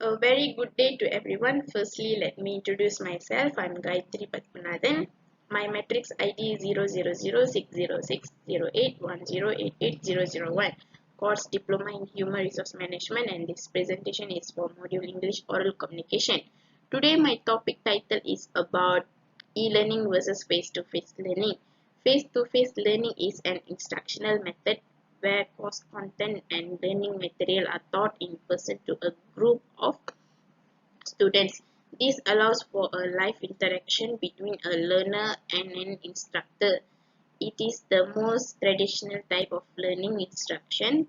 A very good day to everyone. Firstly, let me introduce myself. I'm Gayatri Padmanathan. My matrix ID is 000606810880001. Course Diploma in Human Resource Management, and this presentation is for Module English Oral Communication. Today my topic title is about e-learning versus face-to-face learning. Face-to-face learning is an instructional method where course content and learning material are taught in person to a group of students. This allows for a live interaction between a learner and an instructor. It is the most traditional type of learning instruction.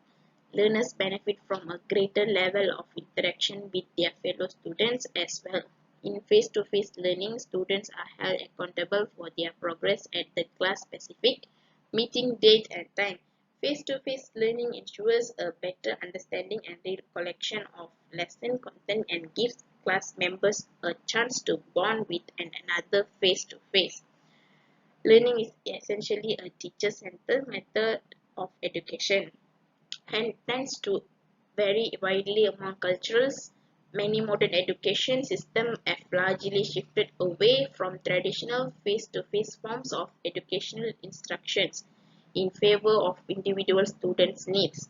Learners benefit from a greater level of interaction with their fellow students as well. In face-to-face learning, students are held accountable for their progress at the class-specific meeting date and time. Face-to-face learning ensures a better understanding and recollection of lesson content and gives class members a chance to bond with another face-to-face. Learning is essentially a teacher-centered method of education and tends to vary widely among cultures. Many modern education systems have largely shifted away from traditional face-to-face forms of educational instructions in favor of individual students' needs.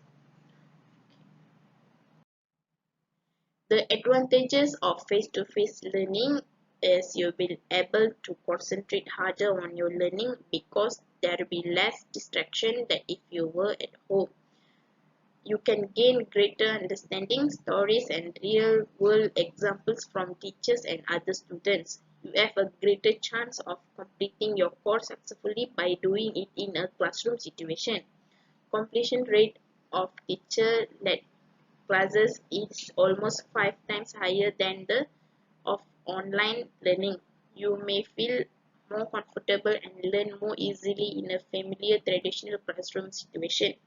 The advantages of face-to-face learning is you'll be able to concentrate harder on your learning because there will be less distraction than if you were at home. You can gain greater understanding, stories, and real-world examples from teachers and other students. You have a greater chance of completing your course successfully by doing it in a classroom situation. Completion rate of teacher-led classes is almost 5 times higher than the of online learning. You may feel more comfortable and learn more easily in a familiar traditional classroom situation.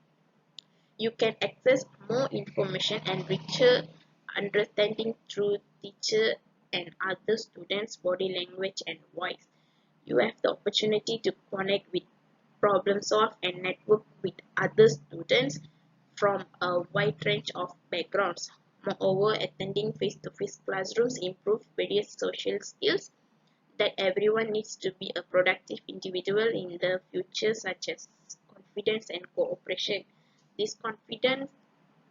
You can access more information and richer understanding through teacher and other students' body language and voice. You have the opportunity to connect with, problem solve, and network with other students from a wide range of backgrounds. Moreover, attending face-to-face classrooms improves various social skills that everyone needs to be a productive individual in the future, such as confidence and cooperation. This confidence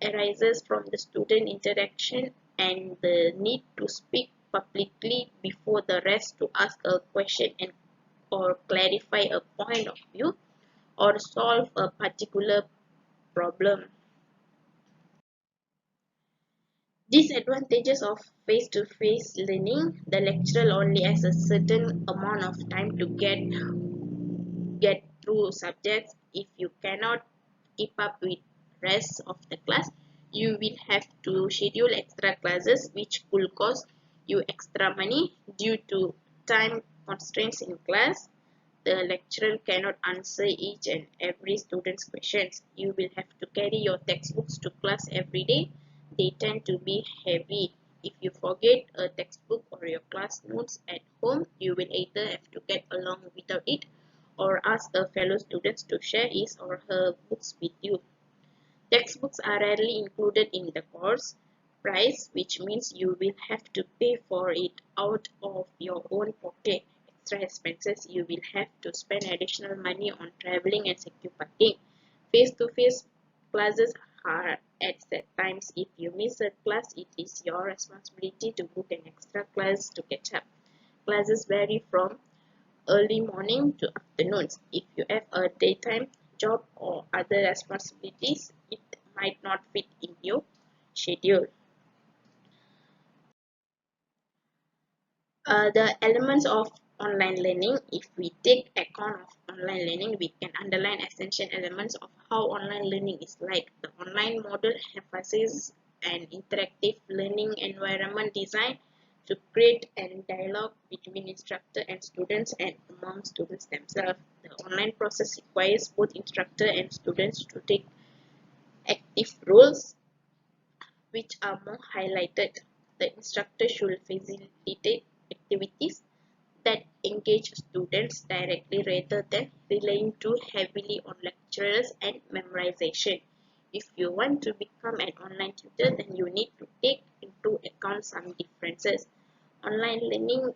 arises from the student interaction and the need to speak publicly before the rest, to ask a question and or clarify a point of view or solve a particular problem. Disadvantages of face-to-face learning: the lecturer only has a certain amount of time to get through subjects. If you cannot keep up with rest of the class, you will have to schedule extra classes which could cost you extra money due to time constraints in class. The lecturer cannot answer each and every student's questions. You will have to carry your textbooks to class every day. They tend to be heavy. If you forget a textbook or your class notes at home, you will either have to get along without it or ask a fellow student to share his or her books with you. Textbooks are rarely included in the course price, which means you will have to pay for it out of your own pocket. Extra expenses: you will have to spend additional money on traveling and secure parking. Face-to-face classes are at set times. If you miss a class, it is your responsibility to book an extra class to catch up. Classes vary from early morning to afternoons. If you have a daytime job or other responsibilities, it might not fit in your schedule. The elements of online learning: if we take account of online learning, we can underline essential elements of how online learning is like. The online model emphasizes an interactive learning environment designed to create a dialogue between instructor and students and among students themselves. The online process requires both instructor and students to take active roles, which are more highlighted. The instructor should facilitate activities that engage students directly rather than relying too heavily on lecturers and memorization. If you want to become an online tutor, then you need to take into account recount some differences. Online learning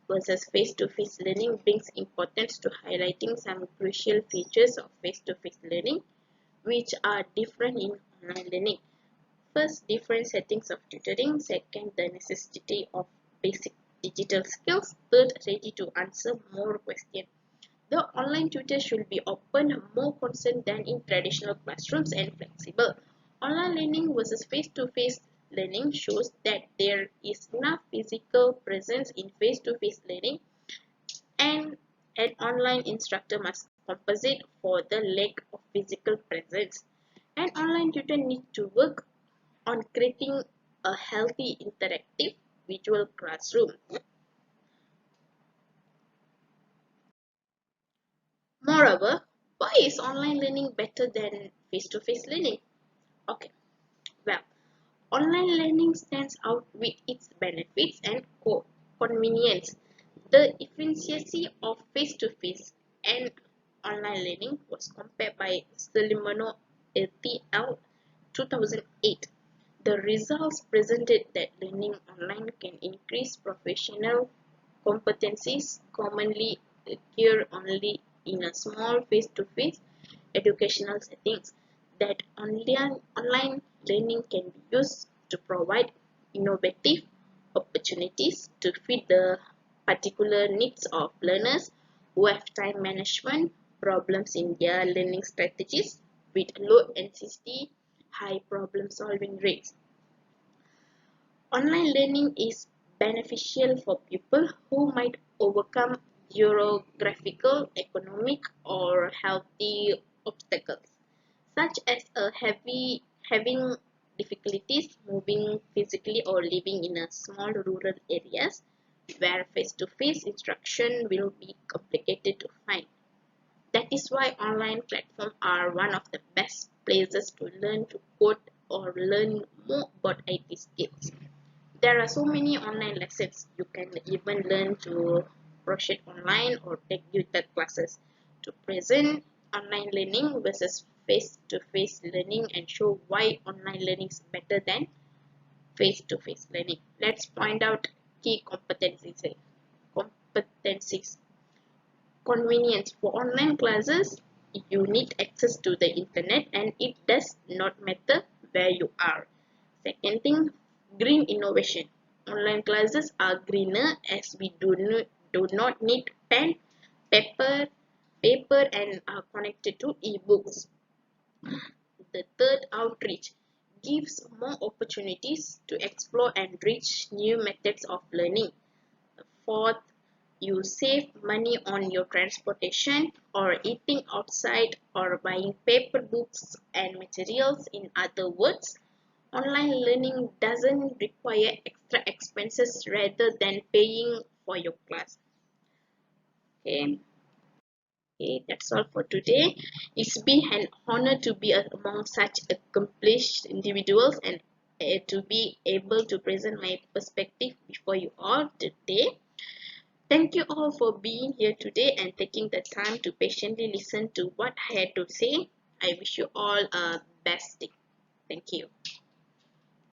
versus face-to-face learning brings importance to highlighting some crucial features of face-to-face learning which are different in online learning. First, different settings of tutoring. Second, the necessity of basic digital skills. Third, ready to answer more questions. The online tutor should be open, more concerned than in traditional classrooms and flexible. Online learning versus face-to-face learning shows that there is enough physical presence in face-to-face learning and an online instructor must compensate for the lack of physical presence. An online tutor needs to work on creating a healthy interactive visual classroom. Moreover, why is online learning better than face-to-face learning? Okay, well, online learning stands out with its benefits and convenience. The efficiency of face-to-face and online learning was compared by Solimano et al. 2008. The results presented that learning online can increase professional competencies commonly occur only in a small face-to-face educational settings. That online learning can be used to provide innovative opportunities to fit the particular needs of learners who have time management problems in their learning strategies with low intensity, high problem solving rates. Online learning is beneficial for people who might overcome geographical, economic, or healthy obstacles, such as having difficulties moving physically or living in a small rural areas where face-to-face instruction will be complicated to find. That is why online platforms are one of the best places to learn to code or learn more about IT skills. There are so many online lessons. You can even learn to crochet online or take tutor classes. To present online learning versus face-to-face learning and show why online learning is better than face-to-face learning. Let's point out key competencies. Competencies. Convenience. For online classes, you need access to the internet and it does not matter where you are. Second thing, green innovation. Online classes are greener as we do not need pen, paper and are connected to ebooks. The third, outreach, gives more opportunities to explore and reach new methods of learning. Fourth, you save money on your transportation or eating outside or buying paper books and materials. In other words, online learning doesn't require extra expenses rather than paying for your class. Okay, that's all for today. It's been an honor to be among such accomplished individuals and to be able to present my perspective before you all today. Thank you all for being here today and taking the time to patiently listen to what I had to say. I wish you all a best day. Thank you.